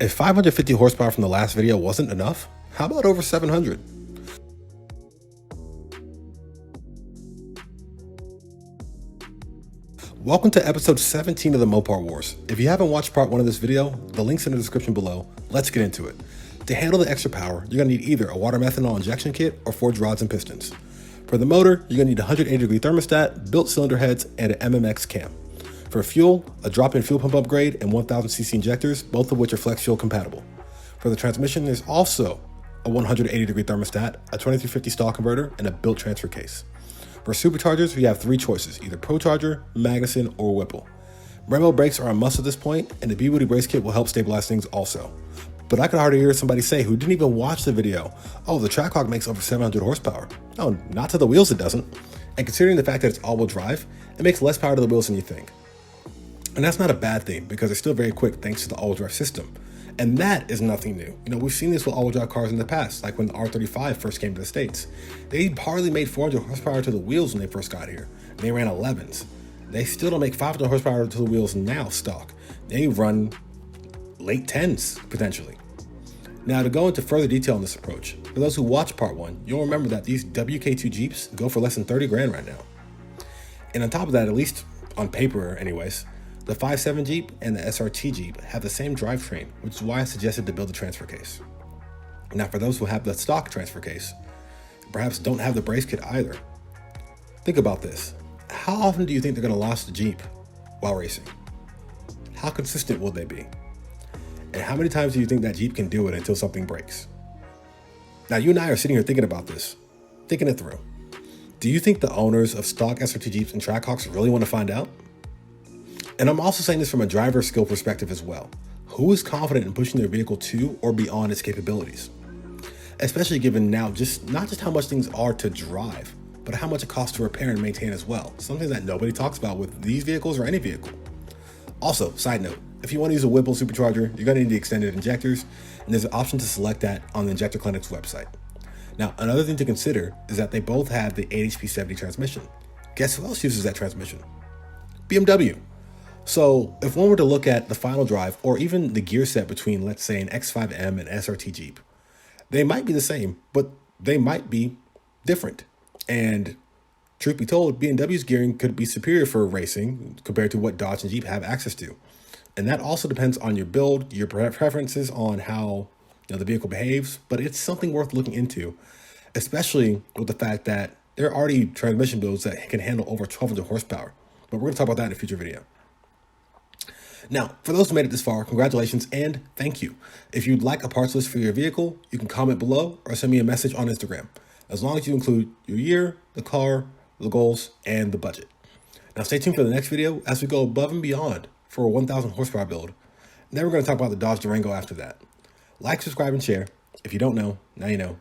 If 550 horsepower from the last video wasn't enough, how about over 700? Welcome to episode 17 of the Mopar Wars. If you haven't watched part 1 of this video, the link's in the description below. Let's get into it. To handle the extra power, you're going to need either a water methanol injection kit or forged rods and pistons. For the motor, you're going to need a 180-degree thermostat, built cylinder heads, and an MMX cam. For fuel, a drop-in fuel pump upgrade and 1000cc injectors, both of which are flex fuel compatible. For the transmission, there's also a 180-degree thermostat, a 2350 stall converter, and a built transfer case. For superchargers, we have 3 choices, either Procharger, Magnuson, or Whipple. Brembo brakes are a must at this point, and the B-Booty brace kit will help stabilize things also. But I could hardly hear somebody say who didn't even watch the video, oh, the Trackhawk makes over 700 horsepower. No, not to the wheels it doesn't. And considering the fact that it's all-wheel drive, it makes less power to the wheels than you think. And that's not a bad thing, because they're still very quick thanks to the all-wheel drive system. And that is nothing new. You know, we've seen this with all-wheel drive cars in the past, like when the R35 first came to the States. They hardly made 400 horsepower to the wheels when they first got here. And they ran 11s. They still don't make 500 horsepower to the wheels now stock. They run late 10s, potentially. Now, to go into further detail on this approach, for those who watch part 1, you'll remember that these WK2 Jeeps go for less than 30 grand right now. And on top of that, at least on paper anyways, the 5.7 Jeep and the SRT Jeep have the same drivetrain, which is why I suggested to build a transfer case. Now, for those who have the stock transfer case, perhaps don't have the brace kit either, think about this. How often do you think they're going to launch the Jeep while racing? How consistent will they be? And how many times do you think that Jeep can do it until something breaks? Now, you and I are sitting here thinking about this, thinking it through. Do you think the owners of stock SRT Jeeps and Trackhawks really want to find out? And I'm also saying this from a driver skill perspective as well. Who is confident in pushing their vehicle to or beyond its capabilities? Especially given now not just how much things are to drive, but how much it costs to repair and maintain as well. Something that nobody talks about with these vehicles or any vehicle. Also, side note, if you want to use a Whipple supercharger, you're going to need the extended injectors, and there's an option to select that on the Injector Clinic's website. Now, another thing to consider is that they both have the 8HP70 transmission. Guess who else uses that transmission? BMW. So if one were to look at the final drive or even the gear set between, let's say, an X5M and SRT Jeep, they might be the same, but they might be different. And truth be told, BMW's gearing could be superior for racing compared to what Dodge and Jeep have access to. And that also depends on your build, your preferences on how the vehicle behaves, but it's something worth looking into, especially with the fact that there are already transmission builds that can handle over 1200 horsepower. But we're going to talk about that in a future video. Now, for those who made it this far, congratulations and thank you. If you'd like a parts list for your vehicle, you can comment below or send me a message on Instagram, as long as you include your year, the car, the goals, and the budget. Now stay tuned for the next video as we go above and beyond for a 1000 horsepower build. And then we're going to talk about the Dodge Durango after that. Like, subscribe, and share. If you don't know, now you know.